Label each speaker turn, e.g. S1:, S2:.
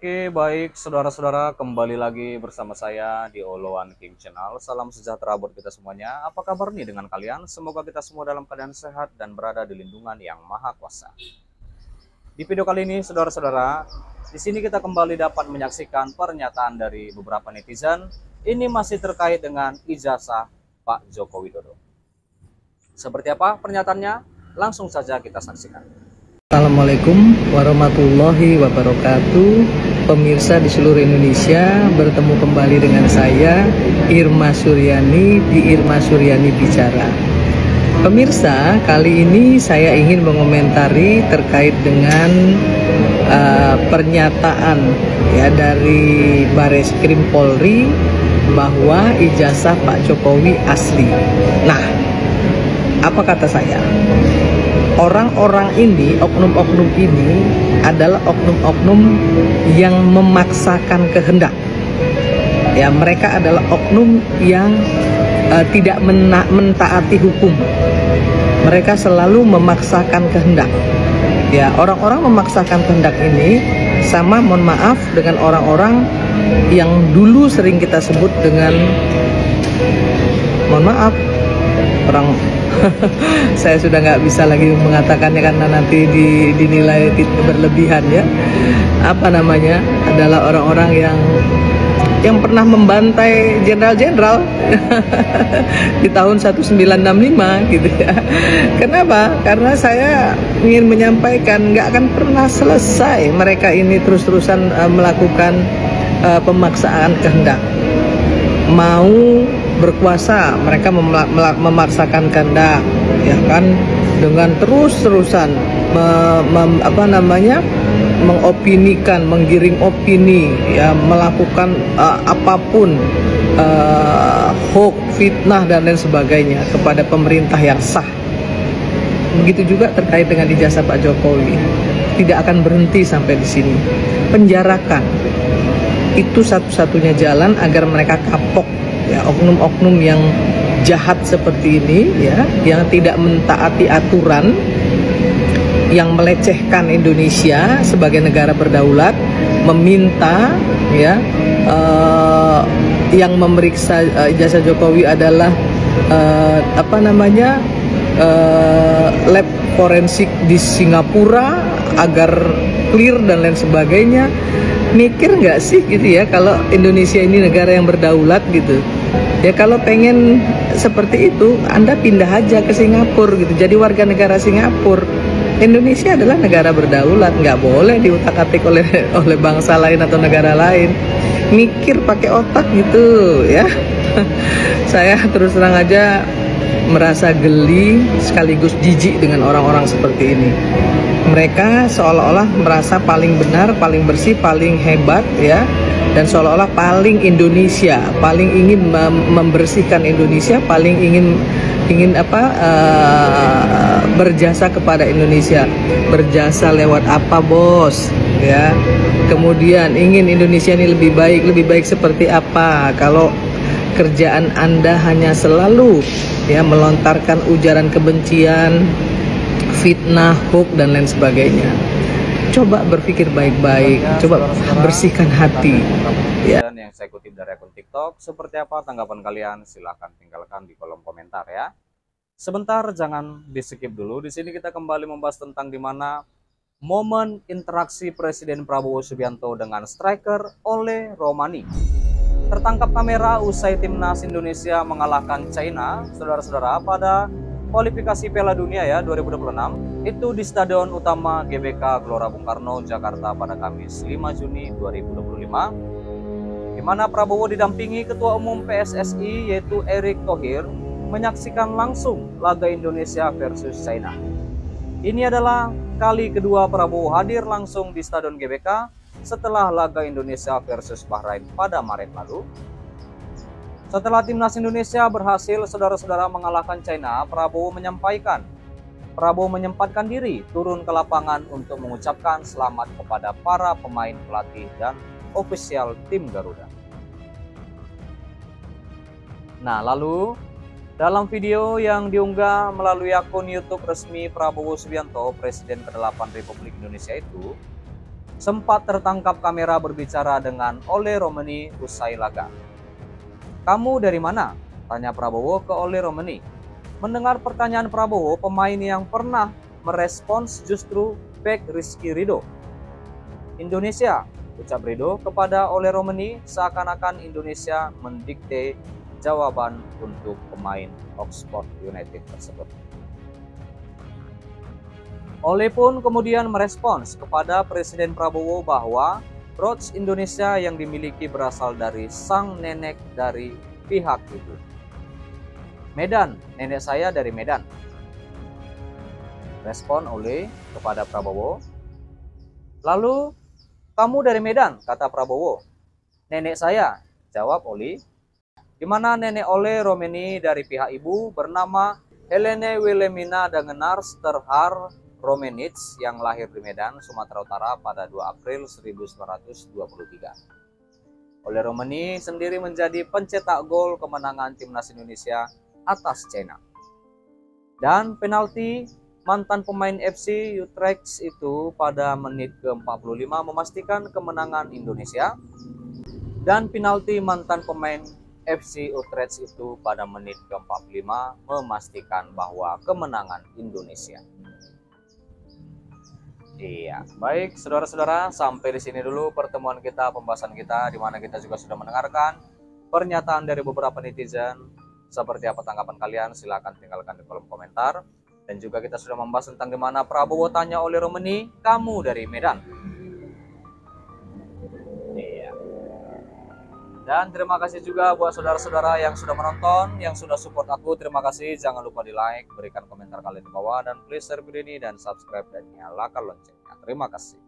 S1: Oke, baik saudara-saudara, kembali lagi bersama saya di Oloan King Channel. Salam sejahtera buat kita semuanya. Apa kabar nih dengan kalian? Semoga kita semua dalam keadaan sehat dan berada di lindungan yang maha kuasa. Di video kali ini, saudara-saudara, di sini kita kembali dapat menyaksikan pernyataan dari beberapa netizen. Ini masih terkait dengan ijazah Pak Joko Widodo. Seperti apa pernyataannya? Langsung saja kita saksikan.
S2: Assalamualaikum warahmatullahi wabarakatuh. Pemirsa di seluruh Indonesia, bertemu kembali dengan saya Irma Suryani di Irma Suryani Bicara. Pemirsa, kali ini saya ingin mengomentari terkait dengan pernyataan ya dari Bareskrim Polri bahwa ijazah Pak Jokowi asli. Nah, apa kata saya? Orang-orang ini, oknum-oknum ini adalah oknum-oknum yang memaksakan kehendak. Ya, mereka adalah oknum yang tidak mentaati hukum. Mereka selalu memaksakan kehendak. Ya, orang-orang memaksakan kehendak ini sama, mohon maaf, dengan orang-orang yang dulu sering kita sebut dengan, mohon maaf, orang saya sudah nggak bisa lagi mengatakannya karena nanti dinilai berlebihan ya. Apa namanya, adalah orang-orang yang pernah membantai jenderal-jenderal di tahun 1965 gitu ya. Kenapa? Karena saya ingin menyampaikan nggak akan pernah selesai mereka ini terus-terusan melakukan pemaksaan kehendak. Mau berkuasa, mereka memaksakan kehendak, ya kan, dengan terus-terusan mengopinikan, menggiring opini, ya, melakukan apapun, hoax, fitnah dan lain sebagainya kepada pemerintah yang sah. Begitu juga terkait dengan ijazah Pak Jokowi, tidak akan berhenti sampai di sini. Penjarakan itu satu-satunya jalan agar mereka kapok. Ya, oknum-oknum yang jahat seperti ini, ya, yang tidak mentaati aturan, yang melecehkan Indonesia sebagai negara berdaulat, meminta, ya, yang memeriksa ijazah Jokowi adalah lab forensik di Singapura agar clear dan lain sebagainya. Mikir nggak sih gitu ya, kalau Indonesia ini negara yang berdaulat gitu ya, kalau pengen seperti itu Anda pindah aja ke Singapura gitu, jadi warga negara Singapura. Indonesia adalah negara berdaulat, nggak boleh diutak-atik oleh bangsa lain atau negara lain. Mikir pakai otak gitu ya. Saya terus terang aja merasa geli sekaligus jijik dengan orang-orang seperti ini. Mereka seolah-olah merasa paling benar, paling bersih, paling hebat, ya, dan seolah-olah paling Indonesia, paling ingin membersihkan Indonesia, paling ingin berjasa kepada Indonesia. Berjasa lewat apa, bos? Ya, kemudian ingin Indonesia ini lebih baik seperti apa? Kalau kerjaan Anda hanya selalu, ya, melontarkan ujaran kebencian, fitnah, hoax dan lain sebagainya. Coba berpikir baik-baik, coba bersihkan hati.
S1: Ya. Yang saya kutip dari akun TikTok, seperti apa tanggapan kalian? Silahkan tinggalkan di kolom komentar ya. Sebentar, jangan di skip dulu. Di sini kita kembali membahas tentang di mana momen interaksi Presiden Prabowo Subianto dengan striker Ole Romani. Tertangkap kamera usai timnas Indonesia mengalahkan China, saudara-saudara, pada kualifikasi Piala Dunia ya 2026 itu di Stadion Utama GBK Gelora Bung Karno, Jakarta pada Kamis 5 Juni 2025, di mana Prabowo didampingi Ketua Umum PSSI yaitu Erick Thohir menyaksikan langsung laga Indonesia versus China. Ini adalah kali kedua Prabowo hadir langsung di Stadion GBK setelah laga Indonesia versus Bahrain pada Maret lalu. Setelah timnas Indonesia berhasil, saudara-saudara, mengalahkan China, Prabowo menyempatkan diri turun ke lapangan untuk mengucapkan selamat kepada para pemain, pelatih, dan ofisial tim Garuda. Nah, lalu dalam video yang diunggah melalui akun YouTube resmi Prabowo Subianto, Presiden ke-8 Republik Indonesia itu, sempat tertangkap kamera berbicara dengan Ole Romeni usai laga. "Kamu dari mana?" tanya Prabowo ke Ole Romeni. Mendengar pertanyaan Prabowo, pemain yang pernah merespons justru bek Rizky Ridho. "Indonesia," ucap Ridho kepada Ole Romeni, seakan-akan Indonesia mendikte jawaban untuk pemain Oxford United tersebut. Ole pun kemudian merespons kepada Presiden Prabowo bahwa Roach Indonesia yang dimiliki berasal dari sang nenek dari pihak ibu. "Medan, nenek saya dari Medan," respon Ole kepada Prabowo. "Lalu, kamu dari Medan," kata Prabowo. "Nenek saya," jawab Ole. Di mana nenek Ole Romeni dari pihak ibu bernama Helene Wilhelmina Dagenars Terhar Romenits yang lahir di Medan, Sumatera Utara pada 2 April 1923. Ole Romeni sendiri menjadi pencetak gol kemenangan timnas Indonesia atas China. Dan penalti mantan pemain FC Utrecht itu pada menit ke-45 memastikan kemenangan Indonesia. Dan penalti mantan pemain FC Utrecht itu pada menit ke-45 memastikan bahwa kemenangan Indonesia. Iya, baik saudara-saudara, sampai di sini dulu pertemuan kita, pembahasan kita, di mana kita juga sudah mendengarkan pernyataan dari beberapa netizen. Seperti apa tanggapan kalian? Silahkan tinggalkan di kolom komentar. Dan juga kita sudah membahas tentang di mana Prabowo tanya Ole Romeni, "Kamu dari Medan?" Iya. Dan terima kasih juga buat saudara-saudara yang sudah menonton, yang sudah support aku. Terima kasih. Jangan lupa di like, berikan komentar kalian di bawah, dan please share video ini dan subscribe dan nyalakan loncengnya. Terima kasih.